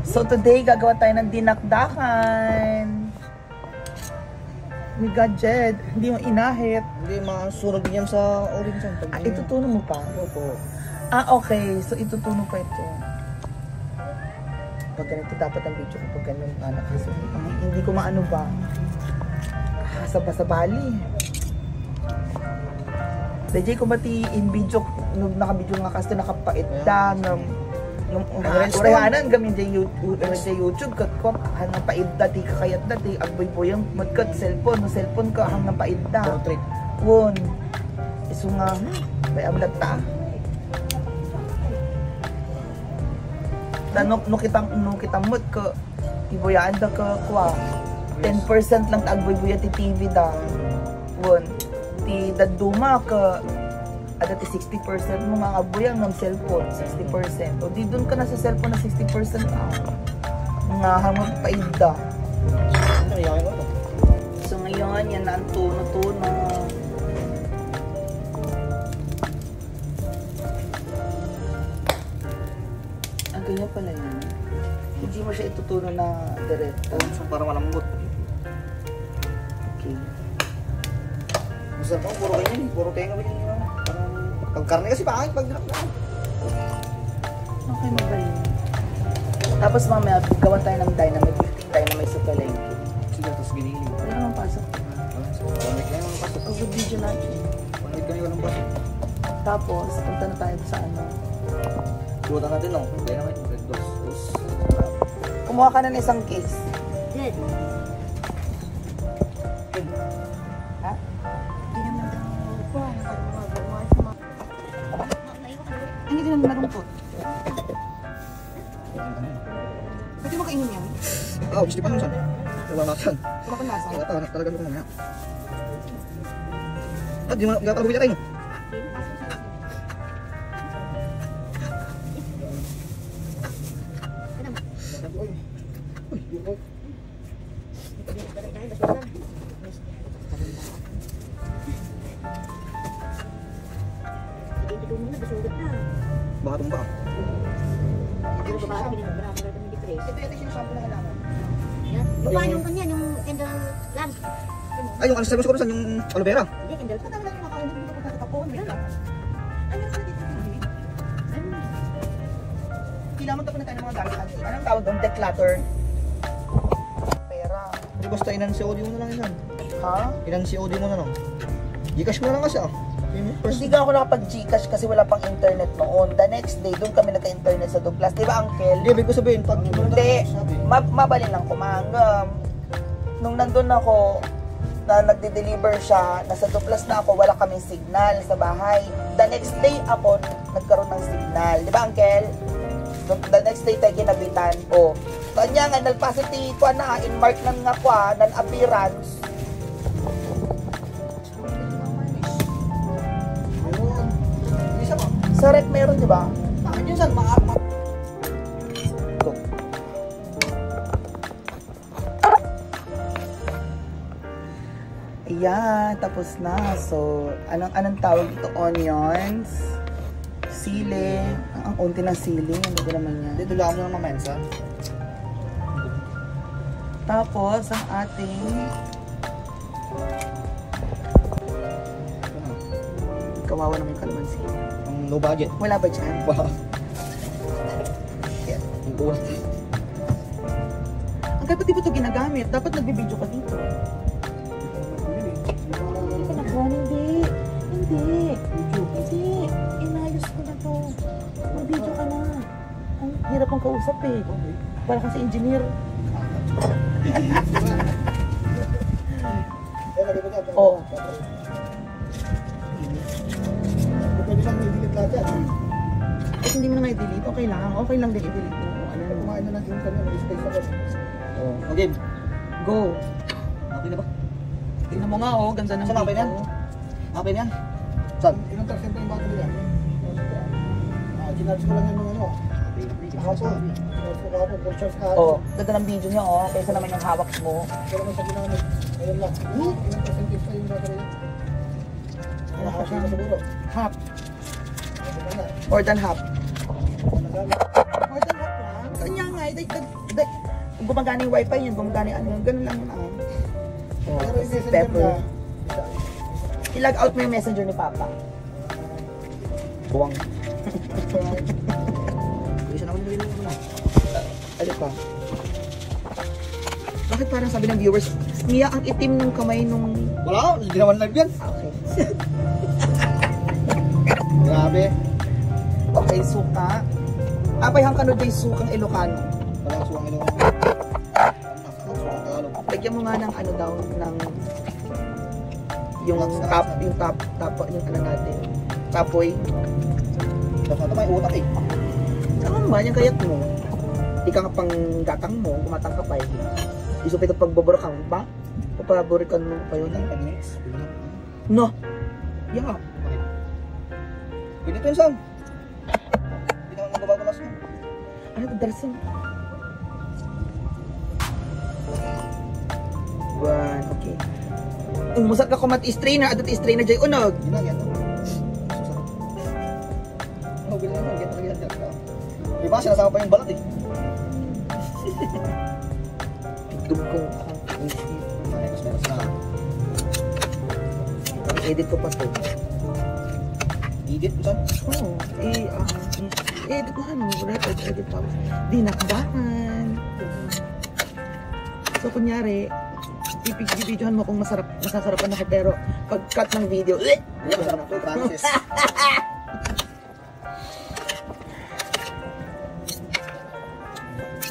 So today, gagawa tayo ng dinakdakan. My God, Jed, hindi mo inahit. Hindi, masunog yan sa orange yan. Itutuno mo pa? Opo. Okay. So itutuno pa ito. Pag ganito dapat ang video kapag ganun anak. Kasi hindi ko maano ba. Sabali. DJ ko bati in video, nung naka-video nga kasi nakapait da nung urahanan gamin sa YouTube kat ko hanggang paidda di kakayat da di agboy po yung magkat cellphone ka hanggang paidda. Portrait. Won. Isu nga may amlat ta. Dan no kitang mut ka iboyaan da ka kwa 10% lang agboy-boy ti TV da. Won. Ti daduma ka ada ti 60% mo mga abuyang ng cellphone 60%. O di doon ka na sa cellphone na 60% mga hamon paida. So ngayon yan na ang tuno-tuno. Ang ganyan pala yan. Hindi mo siya itutuno na diretto. So parang malambot. Okay. Masarap ako, puro ganyan. Puro tenga ba ganyan. Parang pagkarne kasi pangit pag dinakdakan. Okay, magaling. Tapos mamaya, gawa tayo ng dynamite. 15 dynamite sa palengke. Sige, tapos giniling. Wala naman pasok. Pangit ka yung pasok. Ang good video natin. Pangit ka yung pasok. Tapos, punta na tayo sa ano. Buta natin no. Dynamite, red dos. Kumuha ka na ng isang case. Good. Ha? Hindi naman daw po. Nakagawa sa mga... Hindi ka naman malungkot. Pwede mo kainin yan? Oo, gusto pa nun saan. Wala natin. Kumakalasa. Wala pa, talaga ko mamaya. Di mo gata bumili tayo. Baka tumba. Ito yung sinasabi na halaman. Baba yung kanya, yung candle lamp. Ay, yung alas ko saan yung aloe vera. Hindi, candle lamp. Patang lang yung makain dito kung nakatapon. Ano pala dito? Kailangan tapon na tayo ng mga gamit. Anong tawag doon? Declutter. Pera. Hindi basta inansi-audio mo na lang yan. Ha? Inansi-audio mo na lang. Gcash mo na lang kasi Hindi nga ako nakapag-Gcash kasi wala pang internet noon. The next day, doon kami nagka-internet sa Douglas. Di ba, Uncle? Hindi, ibig ko sabihin, pag... Hindi. Mabalin lang kumanggam. Nung nandun ako, na nagde-deliver siya, nasa Douglas na ako, wala kaming signal sa bahay. The next day ako, nagkaroon ng signal. Di ba, Uncle? The next day tayo kinabitan. O. Kanya nga, nalpasiti ko na, in-mark ng nga ko, non-appearance. Sa rep meron, di ba? Bakit yun saan? Ayan, tapos na. So, anong tawag ito? Onions, sili. Ang unti ng sili. Ano ba naman yan? Dito lang mo ng mamensa. Tapos, ang ating kawawa naman yung kalamansi. No budget. Wala ba dyan? Wow. Yan. Ang ulat. Ang dapat di ba ito ginagamit? Dapat nagbibideo ka dito. Hindi. Inayos ko na to. Mag-video ka na. Ang hirap ang kausap eh. Para kasi engineer. Oo. Eh, hindi mo na nga i-delete. Okay lang din i-delete mo. Ano na. Kumain na lang yung kanya. Space ako. Okay. Go. Okay na ba? Tingnan mo nga ganda ng Saan okay na yan? Okay na yan? Saan? Ilang percent yung battery yan? Ginarge ko lang yan ng ano. Kahapon. Ganda ng video niya kaysa naman yung hawak mo. Pero naman sa ginamit. Ayun lang. Ilang percentage pa yung battery yan? Nakakasya na siguro. Half. Ayun na. More than half. Nagamit. More than half lang. Kanya nga, ito gumagana yung wifi yun, gumagana yung ano, ganun lang yun. Oh, Pero yung messenger pepper. na, I-log out mo yung messenger ni Papa. Buwang. Isa naman nililo ko na. Ano pa? Bakit parang sabi ng viewers, Mia, ang itim ng kamay nung... Wala, hindi naman live yan. Okay. Grabe. Okay, suka. Apay hang kanod day sukang Ilocano. Walang suwang ilo. Suwang Tagalog. Lagyan mo nga ng ano daw, ng... yung top, yung ano natin. Tapoy. Tapos ito may utak eh. Saan ba yung kayat mo? Di ka nga pang gatang mo, kumatang ka pa eh. Isupit ang pagbabarakan pa? Papaborikan mo pa yun. 5 minutes. No! Yeah. Pinito yun, Sam. Hindi naman magbabalas yun. Ano ito, Darson? One, okay. Umusat ka kumat strainer at strainer jay unog. Yun lang yan. Susarap. Ano, bilhin naman. Ganyan talaga yan. Iba, sinasama pa yung balat eh. Dugkong Meron na. edit ko pa to. Edit, Sam. Oo. Edit ko ano, edit pa. Dinakdakan. So, kunyari, ipig-videohan mo kung masasarapan ako, pero pag-cut ng video, Hindi, masarap to, promises.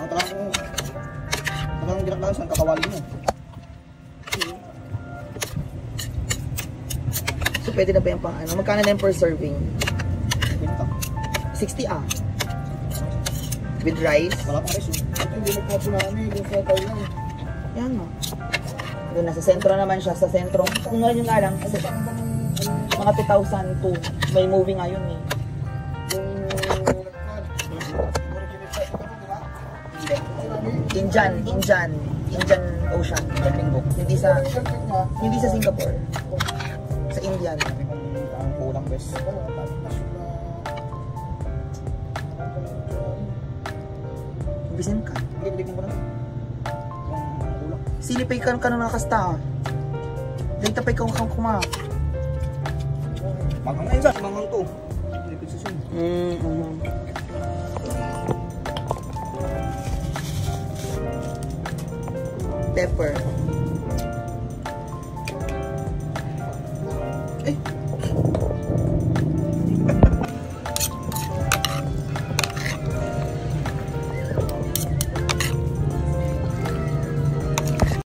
Ang talagang ginagawa saan kakawali mo. so pwede na ba yung pang ano? Magkano na yung per serving? Pinta. 60 ah. With rice. Wala pang rice yun. ito hindi nagpa-tsunami, yung sa Thailand. Yan o. Doon, nasa sentro naman siya. Sa sentro. Kung nga yung nga lang, kasi mga 2002. May movie nga yun eh. Indian Ocean. Hindi sa Singapore. Sa Indian. Ang kulang best. Bisin ka. Hindi ko na. Ang kulang. Silipay ka nung nakasta. Dahil tapay ka kang kuma. Manghang na yun, Sam. Manghang to. Hindi ko susun. Pepper.